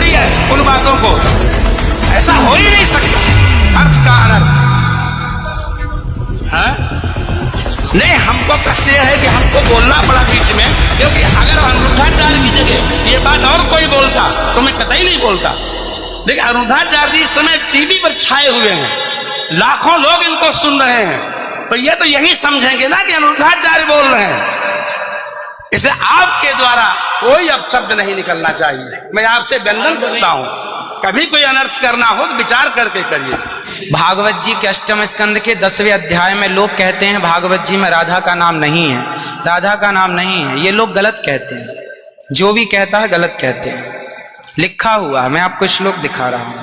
रही है उन बातों को। ऐसा हो ही नहीं सकता, अर्थ का अनर्थ। नहीं, हमको कष्ट यह है कि हमको बोलना पड़ा बीच में, क्योंकि अगर अनिरुद्धाचार्य की जगह ये बात और कोई बोलता तो मैं कतई नहीं बोलता। देखिए, अनिरुद्धाचार्य जी इस समय टीवी पर छाए हुए हैं, लाखों लोग इनको सुन रहे हैं, तो ये तो यही समझेंगे ना कि अनिरुद्धाचार्य बोल रहे हैं। इसलिए आपके द्वारा कोई अपशब्द नहीं निकलना चाहिए। मैं आपसे व्यंजन करता हूं, कभी कोई अनर्थ करना हो तो विचार करके करिए। भागवत जी के अष्टम स्कंद के 10वें अध्याय में लोग कहते हैं भागवत जी में राधा का नाम नहीं है, राधा का नाम नहीं है। ये लोग गलत कहते हैं, जो भी कहता है गलत कहते हैं। लिखा हुआ है, मैं आपको श्लोक दिखा रहा हूं।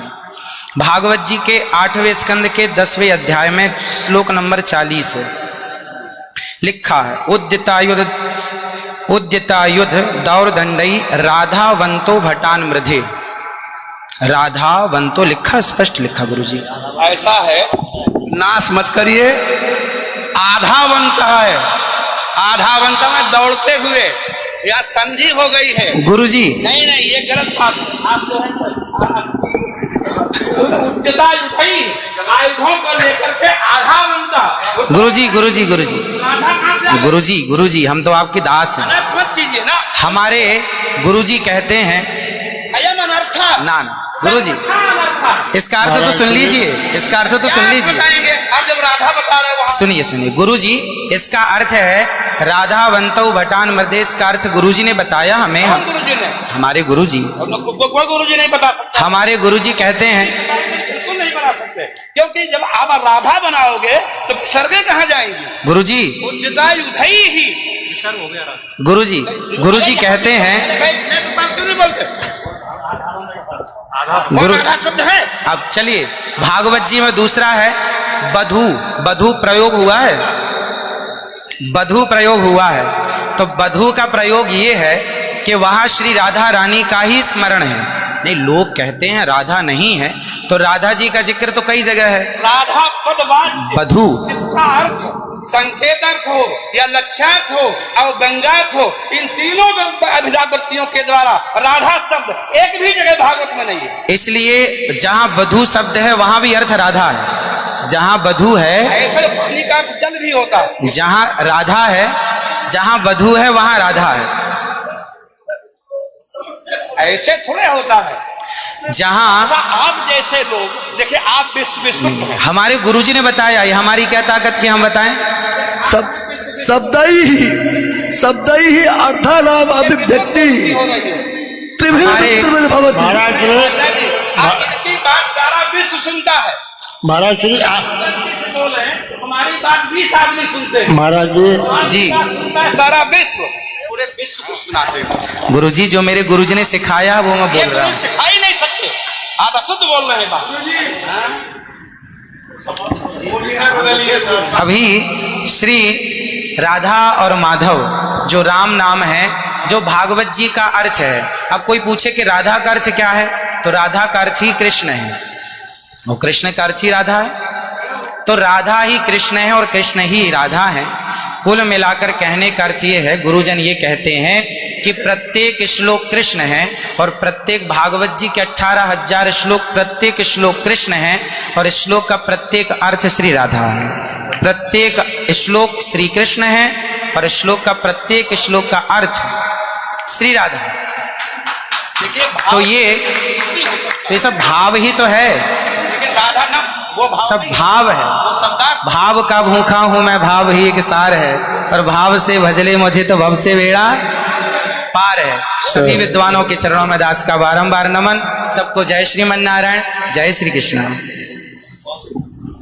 भागवत जी के 8वें स्कंद के 10वें अध्याय में श्लोक नंबर 40 है, लिखा है उद्यतायुध दौरदंडई राधावंतो भटान मृधे। राधावंतो लिखा, स्पष्ट लिखा गुरुजी। ऐसा है, नाश मत करिए। आधावंत है, आधावंत में दौड़ते हुए, या संधि हो गई है गुरुजी। नहीं नहीं, ये गलत बात है। आप जो है उच्चता उठाई आयुधों को लेकर के आधावंत। गुरुजी गुरुजी गुरुजी गुरुजी गुरुजी, हम तो आपके दास हैं, अनर्थ मत कीजिए ना। हमारे गुरुजी कहते हैं अयम अनर्थ ना ना गुरुजी, इसका अर्थ तो सुन लीजिए, इसका अर्थ तो सुन लीजिए। आप जब राधा बता रहे हो, सुनिए सुनिए गुरुजी, इसका अर्थ है राधावंतो भटान मृधे। इसका अर्थ गुरुजी ने बताया हमें। गुरुजी ने, हमारे गुरुजी, कोई गुरुजी नहीं बता सकता। हमारे गुरुजी कहते हैं बिल्कुल नहीं बना सकते, क्योंकि जब आप राधा बनाओगे तो विसर्गे कहाँ जाएंगी गुरुजी? उद्यता युधई ही विसर्ग हो गया। गुरुजी, गुरुजी कहते हैं क्यों नहीं बोलते? गुरु शब्द है। अब चलिए, भागवत जी में दूसरा है बधू। बधू प्रयोग हुआ है, बधू प्रयोग हुआ है। तो बधू का प्रयोग ये है कि वहां श्री राधा रानी का ही स्मरण है। नहीं, लोग कहते हैं राधा नहीं है, तो राधा जी का जिक्र तो कई जगह है। राधा पदवाच्य बधू, इसका अर्थ संकेत अर्थ हो या लक्ष्यार्थ हो और व्यंग्यार्थ हो, इन तीनों अभिधावृत्तियों के द्वारा राधा शब्द एक भी जगह भागवत में नहीं है। इसलिए जहां बधू शब्द है वहां भी अर्थ राधा है। जहां बधू है, ऐसे पानी का अर्थ जल भी होता है। जहां राधा है, जहां बधू है वहां राधा है। ऐसे थोड़े होता है। जहां आप जैसे लोग देखिए, आप विश्व हमारे गुरुजी ने बताया, ये हमारी क्या ताकत की हम बताएं? शब्द ही अर्थानाम अभिव्यक्ति त्रिविध भवति। इनकी बात सारा विश्व सुनता है। महाराज श्री बोले हमारी बात 20 आदमी सुनते हैं। महाराज जी, सारा विश्व, पूरे विश्व को सुनाते हैं। गुरुजी जो मेरे गुरुजी ने सिखाया वो मैं बोल रहा हूँ। सिखा ही नहीं सकते, आप अशुद्ध बोल रहे हैं बात। अभी श्री राधा और माधव जो राम नाम है, जो भागवत जी का अर्थ है। अब कोई पूछे कि राधा का अर्थ क्या है, तो राधा का अर्थ ही कृष्ण है, वो कृष्ण का अर्थ ही राधा है। तो राधा ही कृष्ण है और कृष्ण ही राधा है। कुल मिलाकर कहने का अर्थ ये है, गुरुजन ये कहते हैं कि प्रत्येक श्लोक कृष्ण है और प्रत्येक भागवत जी के 18,000 श्लोक, प्रत्येक श्लोक कृष्ण है और श्लोक का प्रत्येक अर्थ श्री राधा है। प्रत्येक श्लोक श्री कृष्ण है और श्लोक का प्रत्येक श्लोक का अर्थ श्री राधा है। तो ये सब भाव ही तो है, सब भाव है। भाव का भूखा हूं मैं, भाव ही एक सार है, और भाव से भजले मुझे तो भव से बेड़ा पार है। सभी विद्वानों के चरणों में दास का बारंबार नमन। सबको जय श्रीमन नारायण, जय श्री कृष्ण।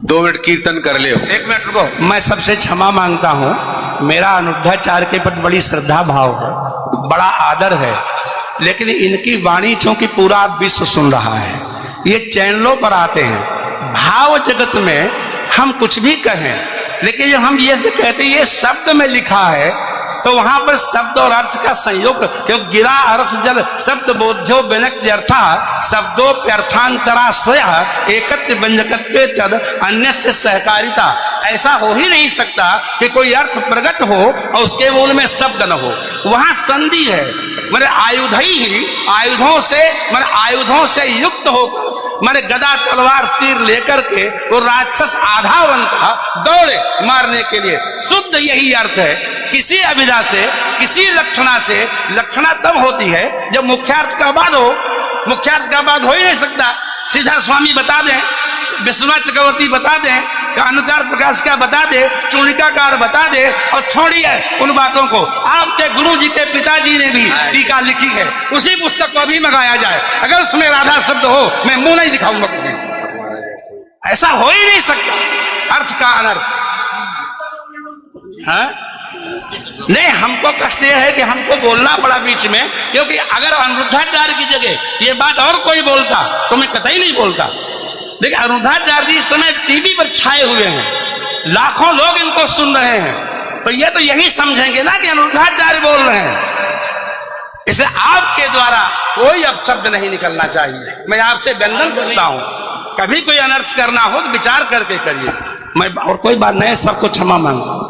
2 मिनट कीर्तन कर ले। 1 मिनट रुको, मैं सबसे क्षमा मांगता हूं। मेरा अनिरुद्धाचार्य के प्रति बड़ी श्रद्धा भाव है, बड़ा आदर है, लेकिन इनकी वाणी चूंकि पूरा विश्व सुन रहा है, ये चैनलों पर आते हैं। भाव जगत में हम कुछ भी कहें, लेकिन जब हम ये कहते हैं ये शब्द में लिखा है, तो वहां पर शब्द और अर्थ का संयोग, क्योंकि गिरा अर्थ जल शब्द बोध्यो व्यनक्ति अर्था शब्दोप्यर्थांतराश्रय एकत्व व्यंजकत्वे तद अन्य से सहकारिता। ऐसा हो ही नहीं सकता कि कोई अर्थ प्रकट हो और उसके मूल में शब्द न हो। वहां संधि है, माने आयुध ही आयुधों से युक्त होकर माने गदा तलवार तीर लेकर के वो राक्षस आधावन था दौड़े मारने के लिए। शुद्ध यही अर्थ है। किसी अभिधा से, किसी लक्षणा से, लक्षणा तब होती है जब मुख्यार्थ का बाद हो। मुख्यार्थ का बाद हो ही नहीं सकता। सीधा स्वामी बता दें, विश्वनाथ चक्रवर्ती बता दें, अनुचार प्रकाश का बता दे, चूणिकाकार बता दे, और छोड़िए उन बातों को। आपके गुरु जी के पिताजी ने भी टीका लिखी है, उसी पुस्तक को भी मंगाया जाए, अगर उसमें राधा शब्द हो मैं मुंह नहीं दिखाऊंगा कभी। ऐसा हो ही नहीं सकता अर्थ का अनर्थ। हाँ? नहीं, हमको कष्ट यह है कि हमको बोलना पड़ा बीच में, क्योंकि अगर अनिरुद्धाचार्य की जगह ये बात और कोई बोलता तो मैं कतई नहीं बोलता। देखिए, अनिरुद्धाचार्य जी इस समय टीवी पर छाए हुए हैं, लाखों लोग इनको सुन रहे हैं, तो ये तो यही समझेंगे ना कि अनिरुद्धाचार्य बोल रहे हैं। इसलिए आपके द्वारा कोई अपशब्द नहीं निकलना चाहिए। मैं आपसे वंदन करता हूं, कभी कोई अनर्थ करना हो तो विचार करके करिए। मैं और कोई बात नहीं, सबको क्षमा मांगता हूं।